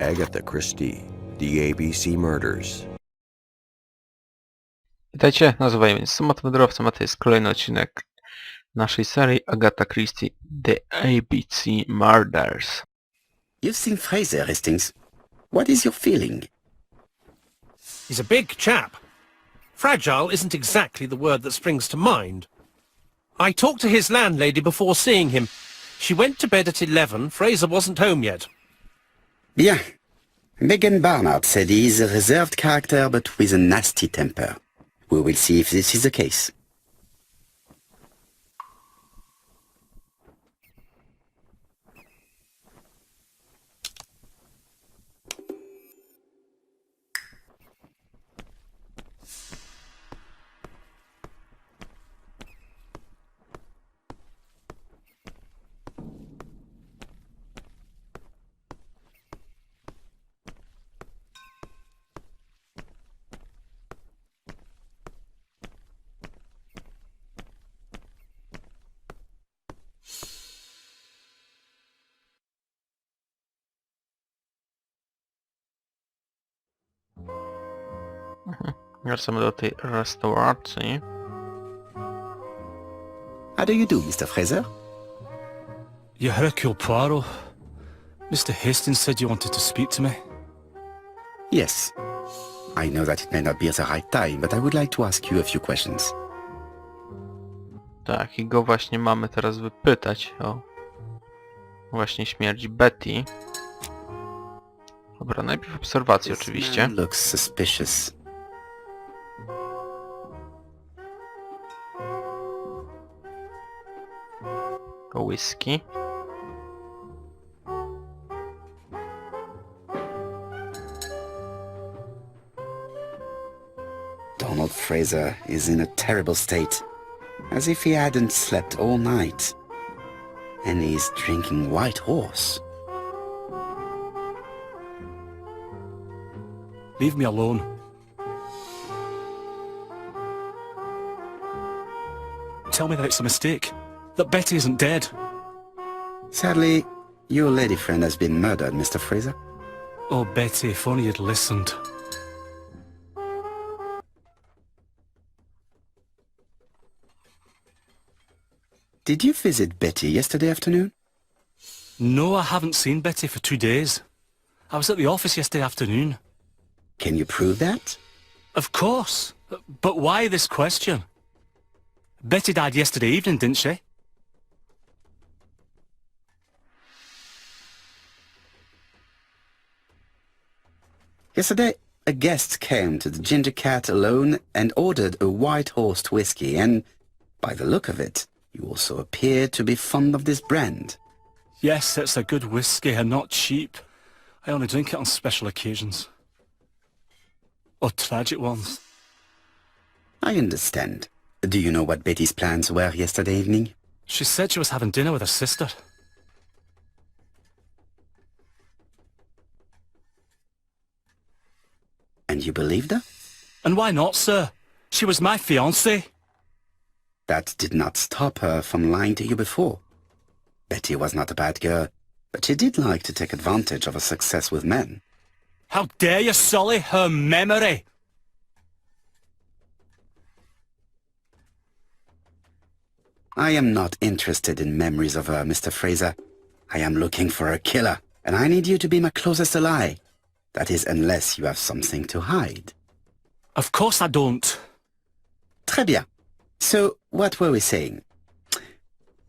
Agatha Christie, The ABC Murders. Witajcie, nazywam się Samotny wędrowcem, a to jest kolejny odcinek naszej serii Agatha Christie The ABC Murders. You've seen Fraser, Hastings. What is your feeling? He's a big chap. Fragile isn't exactly the word that springs to mind. I talked to his landlady before seeing him. She went to bed at 11. Fraser wasn't home yet. Bien. Megan Barnard said he is a reserved character but with a nasty temper. We will see if this is the case. Wracamy do tej restauracji. How do you do, Mr. Fraser? You Hercules Poirot. Mr. Hastings said you wanted to speak to me. Yes. I know that it may not be the right time, but I would like to ask you a few questions. Tak, i go właśnie mamy teraz wypytać o właśnie śmierć Betty. Dobra, najpierw obserwacje oczywiście. Man looks suspicious. O whisky. Donald Fraser is in a terrible state, as if he hadn't slept all night. And he's drinking White Horse. Leave me alone. Tell me that it's a mistake. That Betty isn't dead. Sadly, your lady friend has been murdered, Mr. Fraser. Oh, Betty, if only you'd listened. Did you visit Betty yesterday afternoon? No, I haven't seen Betty for 2 days. I was at the office yesterday afternoon. Can you prove that? Of course. But why this question? Betty died yesterday evening, didn't she? Yesterday, a guest came to the Ginger Cat alone and ordered a White Horse whiskey, and by the look of it, you also appear to be fond of this brand. Yes, it's a good whiskey and not cheap. I only drink it on special occasions. Or tragic ones. I understand. Do you know what Betty's plans were yesterday evening? She said she was having dinner with her sister. And you believed her? And why not, sir? She was my fiancée. That did not stop her from lying to you before. Betty was not a bad girl, but she did like to take advantage of her success with men. How dare you sully her memory? I am not interested in memories of her, Mr. Fraser. I am looking for a killer, and I need you to be my closest ally. That is, unless you have something to hide. Of course I don't. Très bien. So, what were we saying?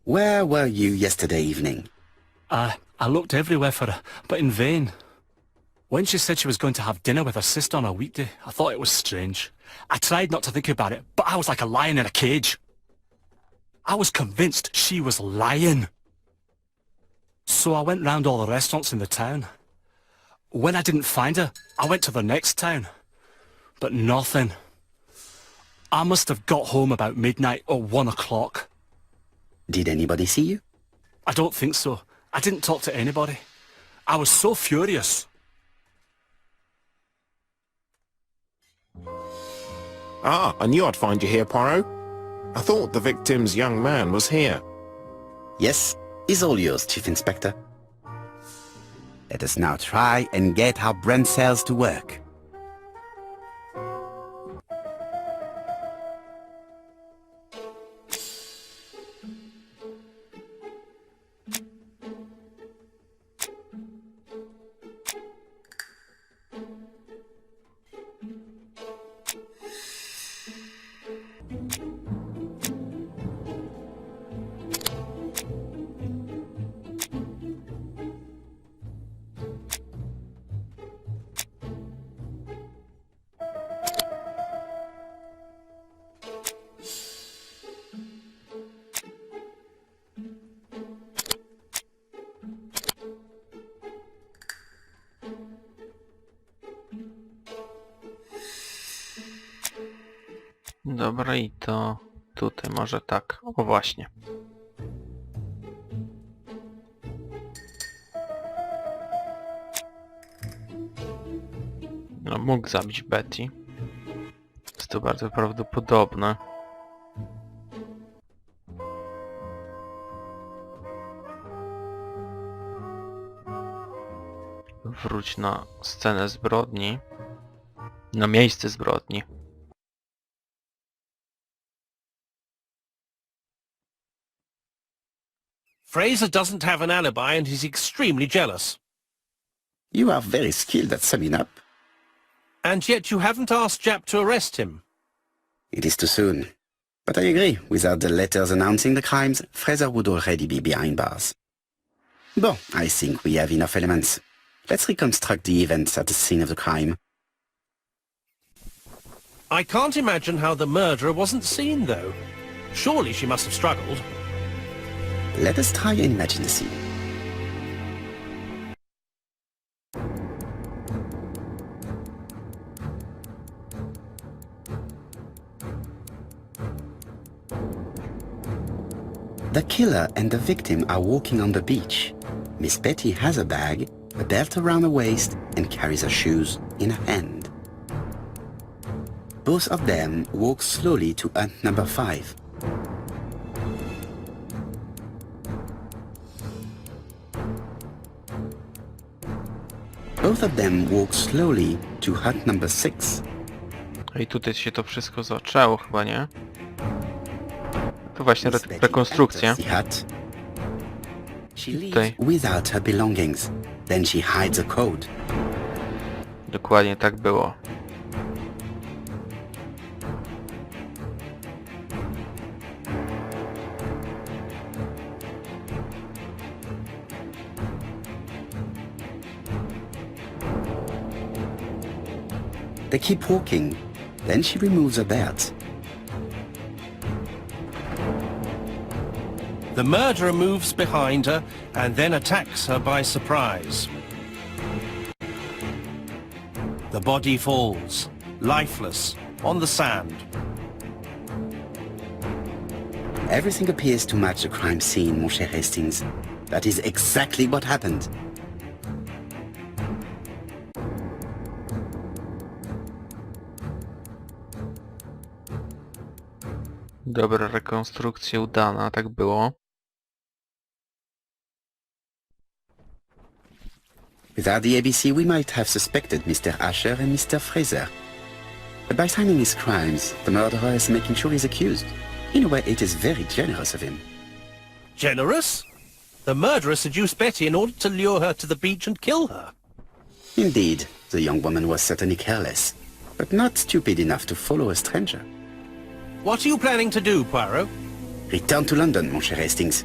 Where were you yesterday evening? I looked everywhere for her, but in vain. When she said she was going to have dinner with her sister on a weekday, I thought it was strange. I tried not to think about it, but I was like a lion in a cage. I was convinced she was lying. So I went round all the restaurants in the town. When I didn't find her, I went to the next town. But nothing. I must have got home about midnight or 1 o'clock. Did anybody see you? I don't think so. I didn't talk to anybody. I was so furious. Ah, I knew I'd find you here, Poirot. I thought the victim's young man was here. Yes, is all yours, Chief Inspector. Let us now try and get our brain cells to work. Dobra, i to tutaj może tak. O właśnie. No, mógł zabić Betty. Jest to bardzo prawdopodobne. Wróć na scenę zbrodni. Na miejsce zbrodni. Fraser doesn't have an alibi and he's extremely jealous. You are very skilled at summing up. And yet you haven't asked Jap to arrest him. It is too soon. But I agree, without the letters announcing the crimes, Fraser would already be behind bars. Bon, I think we have enough elements. Let's reconstruct the events at the scene of the crime. I can't imagine how the murderer wasn't seen, though. Surely she must have struggled. Let us try and imagine the scene. The killer and the victim are walking on the beach. Miss Betty has a bag, a belt around her waist, and carries her shoes in her hand. Both of them walk slowly to hut number 5. Both of them walk slowly to hut number 6. I tutaj się to wszystko zaczęło chyba, nie? To właśnie Miss Betty rekonstrukcja. enters the hut. She Tutaj. leaves without her belongings. Then she hides a code. Dokładnie tak było. They keep walking. Then she removes her belt. The murderer moves behind her and then attacks her by surprise. The body falls, lifeless, on the sand. Everything appears to match the crime scene, mon cher Hastings. That is exactly what happened. Dobra rekonstrukcja udana, tak było. Without the ABC, we might have suspected Mr. Asher and Mr. Fraser. But by signing his crimes, the murderer is making sure he's accused. In a way, it is very generous of him. Generous? The murderer seduced Betty in order to lure her to the beach and kill her. Indeed, the young woman was certainly careless, but not stupid enough to follow a stranger. What are you planning to do, Poirot? Return to London, mon cher Hastings.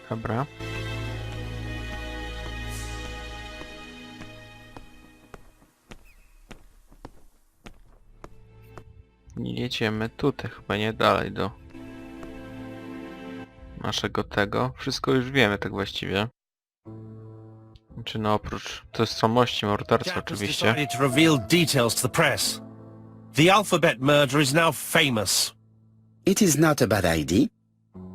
Dobra. Jedziemy tutaj, chyba nie dalej do naszego tego. Wszystko już wiemy tak właściwie. Czy no oprócz tożsamości mordercy Jap has oczywiście. decided to reveal details to the press. The alphabet murder is now famous. It is not a bad idea.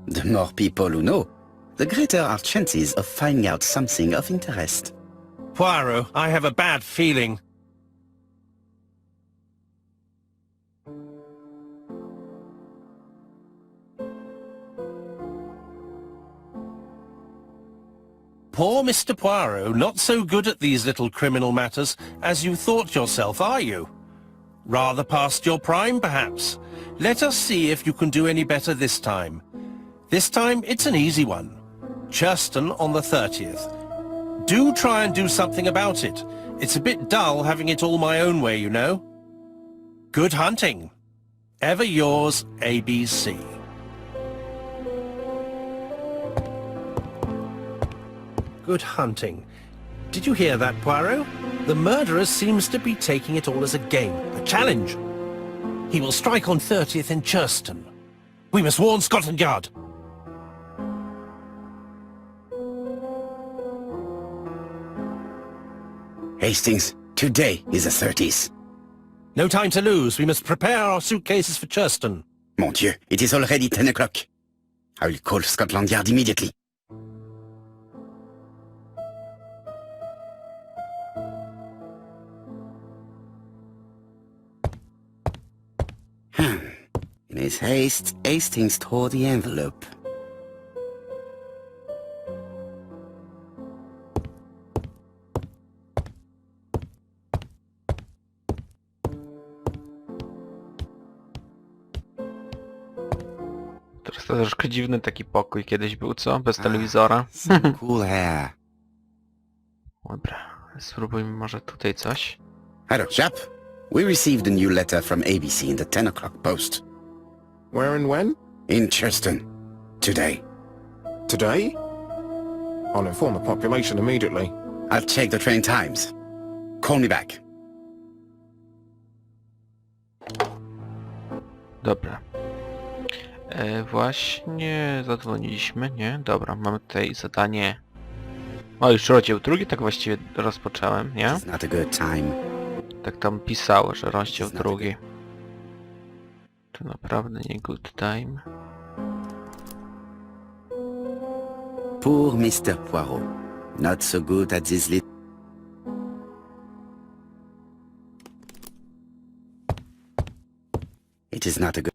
The more people who know, the greater our chances of finding out something of interest. Poirot, I have a bad feeling. Poor Mr. Poirot, not so good at these little criminal matters as you thought yourself, are you? Rather past your prime, perhaps. Let us see if you can do any better this time. This time, it's an easy one. Churston on the 30th. Do try and do something about it. It's a bit dull having it all my own way, you know. Good hunting. Ever yours, A.B.C. Good hunting. Did you hear that, Poirot? The murderer seems to be taking it all as a game, a challenge. He will strike on 30th in Churston. We must warn Scotland Yard. Hastings, today is the 30th. No time to lose. We must prepare our suitcases for Churston. Mon Dieu, it is already 10 o'clock. I will call Scotland Yard immediately. In his haste, Hastings tore the envelope. Teraz to troszkę dziwny taki pokój kiedyś był, co? Bez telewizora. Some cool hair. Dobra, spróbujmy może tutaj coś. Hello, chap. We received a new letter from A.B.C. in the 10 o'clock post. Where and when? In Churston. Today. Today? I'll inform the population immediately. I'll check the train times. Call me back. Dobra. Właśnie zadzwoniliśmy, nie? Dobra, mamy tutaj zadanie... O, już rozdział drugi, tak właściwie rozpocząłem, nie? It's not a good time. Tak tam pisało, że rozdział drugi. To naprawdę nie good time. Poor Mr. Poirot. Not so good at this little... It is not a good...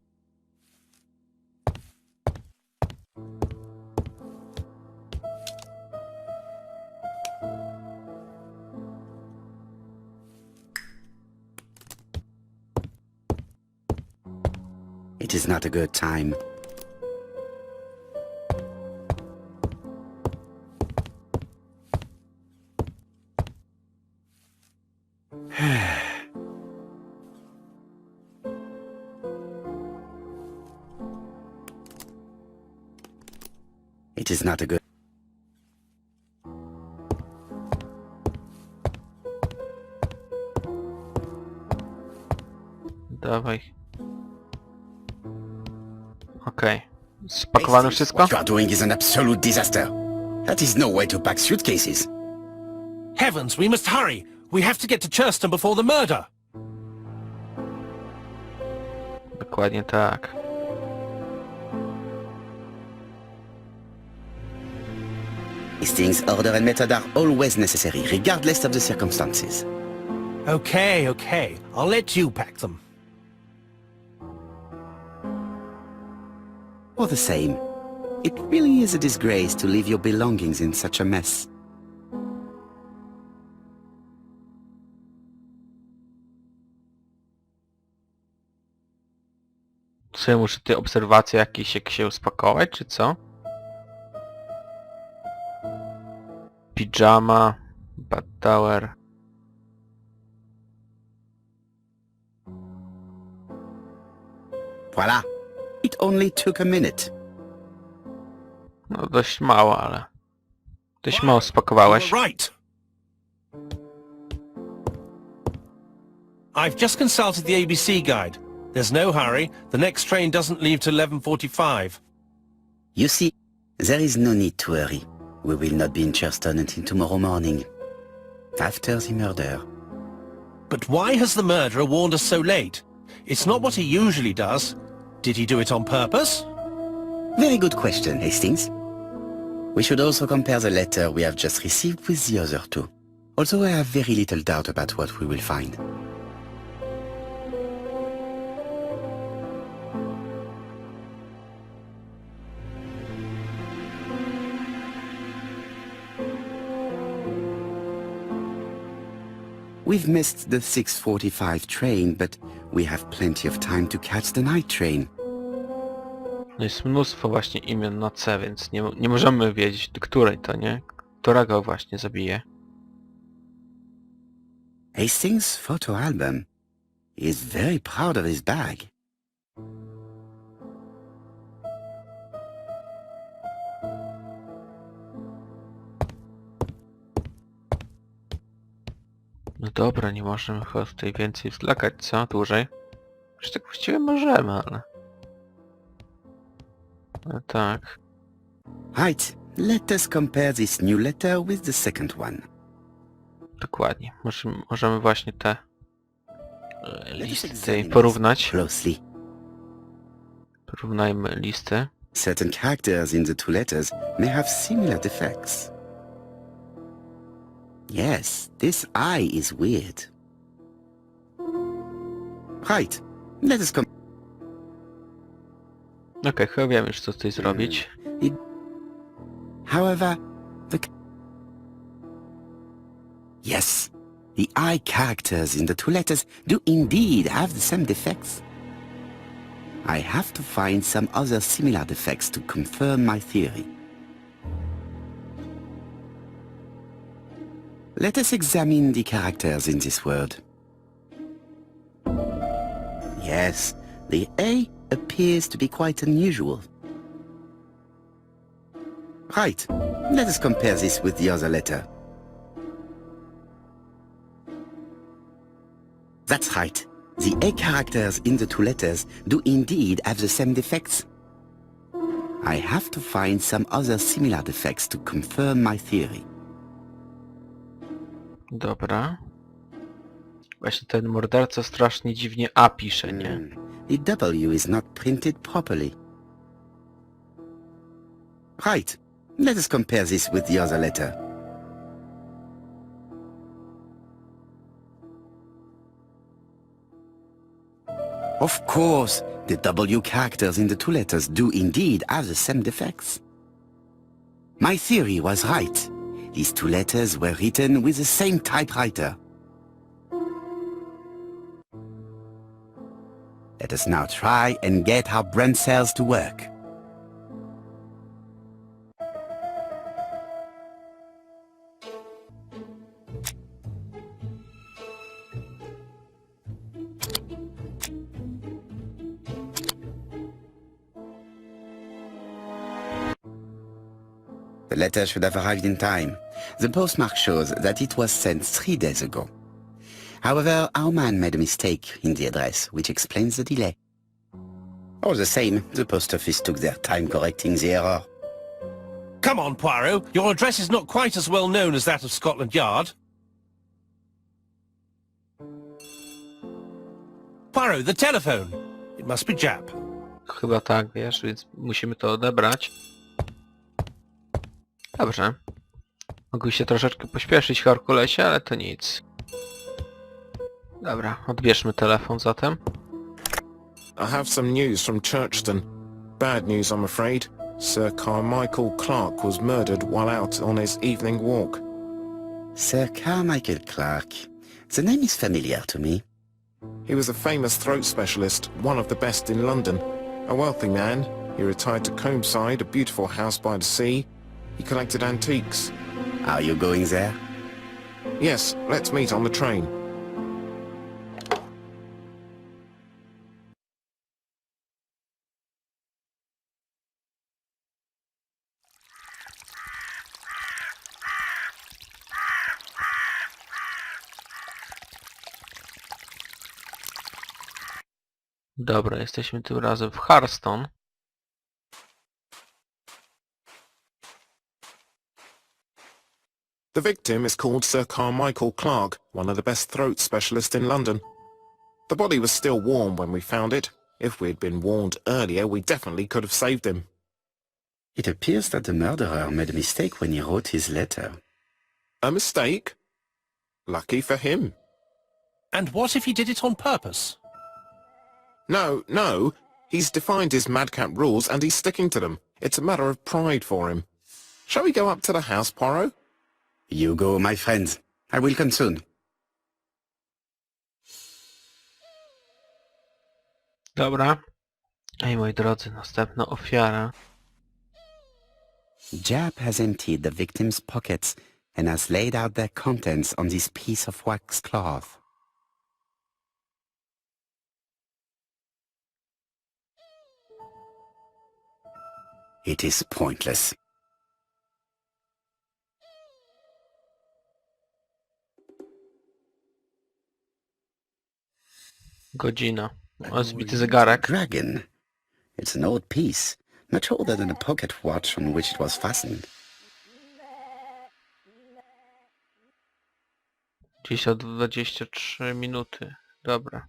It is not a good time. It is not a good... Dawaj. Okej. Spakowane wszystko? What you are doing is an absolute disaster. That is no way to pack suitcases. Heavens, we must hurry. We have to get to Churston before the murder. Dokładnie tak. Hastings' order and method are always necessary, regardless of the circumstances. Okay, okay. I'll let you pack them. All the same, it really is a disgrace to leave your belongings in such a mess. Czy muszę te obserwacje jakieś jak się uspakować, czy co? Pijama, Bad Tower. Voila. It only took a minute. No dość mało, ale... Dość mało spakowałeś. You're right. I've just consulted the ABC guide. There's no hurry. The next train doesn't leave till 11:45. You see, there is no need to hurry. We will not be in Churston until tomorrow morning, after the murder. But why has the murderer warned us so late? It's not what he usually does. Did he do it on purpose? Very good question, Hastings. We should also compare the letter we have just received with the other two. Although I have very little doubt about what we will find. We've missed the 6:45 train, but we have plenty of time to catch the night train. No jest mnóstwo właśnie imion na C, więc nie możemy wiedzieć, do której to, nie? Którego właśnie zabije. Hastings' photo album. He is very proud of his bag. No dobra, nie możemy chyba tutaj więcej wzlakać, co? Dłużej? Już tak właściwie możemy, ale... No tak. Right, let us compare this new letter with the second one. Dokładnie. Możemy właśnie te Let us listy tutaj examine this porównać. closely. Porównajmy listy. Certain characters in the two letters may have similar defects. Yes, this I is weird. Right, let us Okej, chyba wiem już co tutaj zrobić. However, Yes, the I characters in the two letters do indeed have the same defects. I have to find some other similar defects to confirm my theory. Let us examine the characters in this word. Yes, the A appears to be quite unusual. Right, let us compare this with the other letter. That's right. The A characters in the two letters do indeed have the same defects. I have to find some other similar defects to confirm my theory. Dobra. Właśnie ten morderca strasznie dziwnie A pisze, nie? The W is not printed properly. Right. Let us compare this with the other letter. Of course, the W characters in the two letters do indeed have the same defects. My theory was right. These two letters were written with the same typewriter. Let us now try and get our brain cells to work. The letter should have arrived in time. The postmark shows that it was sent 3 days ago. However, our man made a mistake in the address, which explains the delay. All the same, the post office took their time correcting the error. Come on, Poirot. Your address is not quite as well known as that of Scotland Yard. Poirot, the telephone. It must be Jap. Chyba tak, wiesz, więc musimy to odebrać. Dobrze. Mogły się troszeczkę pośpieszyć, Herkulesie, ale to nic. Dobra, odbierzmy telefon zatem. I have some news from Churchton. Bad news, I'm afraid. Sir Carmichael Clark was murdered while out on his evening walk. Sir Carmichael Clark. The name is familiar to me. He was a famous throat specialist, one of the best in London. A wealthy man, he retired to Combside, a beautiful house by the sea. He collected antiques. Are you going there? Yes, let's meet on the train. Dobra, jesteśmy tym razem w Harston. The victim is called Sir Carmichael Clark, one of the best throat specialists in London. The body was still warm when we found it. If we'd been warned earlier, we definitely could have saved him. It appears that the murderer made a mistake when he wrote his letter. A mistake? Lucky for him. And what if he did it on purpose? No. He's defined his madcap rules and he's sticking to them. It's a matter of pride for him. Shall we go up to the house, Poirot? You go, my friends. I will come soon. Dobra. Ej, moi drodzy, następna ofiara. Jap has emptied the victim's pockets and has laid out their contents on this piece of wax cloth. It is pointless. Godzina. O, zbity zegarek. Dragon. It's an old piece, much older than the pocket watch on which it was fastened. Dziś o 23 minuty. Dobra.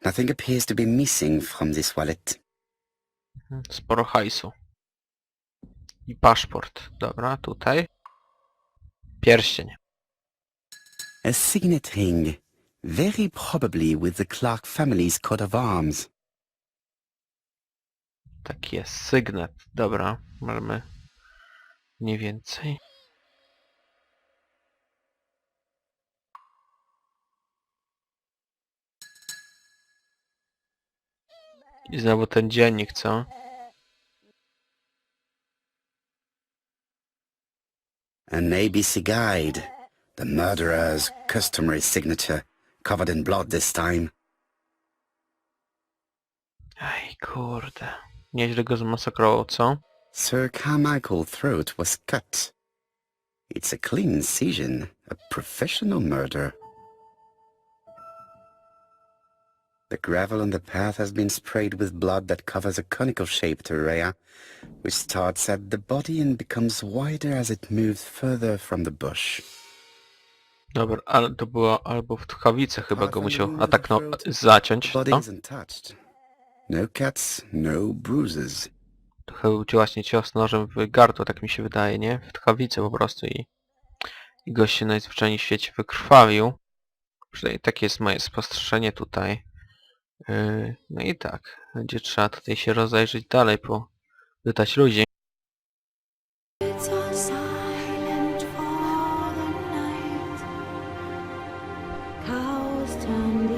Nothing appears to be missing from this wallet. Sporo hajsu. I paszport. Dobra, tutaj. Pierścień. A signet ring, very probably with the Clark family's coat of arms. Tak jest. Sygnet. Dobra. Mamy mniej więcej. I znowu ten dziennik, co? An A.B.C. guide. The murderer's customary signature, covered in blood this time. Ej, kurde. Nieźle go zmasakrował, co? Sir Carmichael's throat was cut. It's a clean incision, a professional murder. The gravel on the path has been sprayed with blood that covers a conical-shaped area, which starts at the body and becomes wider as it moves further from the bush. Dobra, ale to było albo w tchawicy chyba go musiał zaciąć, The body no? isn't touched. No cuts, no bruises. To chyba był właśnie cios nożem w gardło, tak mi się wydaje, nie? W tchawicy po prostu i gość się najzwyczajniej w świecie wykrwawił. Przynajmniej takie jest moje spostrzeżenie tutaj. No i tak, będzie trzeba tutaj się rozejrzeć dalej, pytać ludzi. It's all silent for the night. Cows turned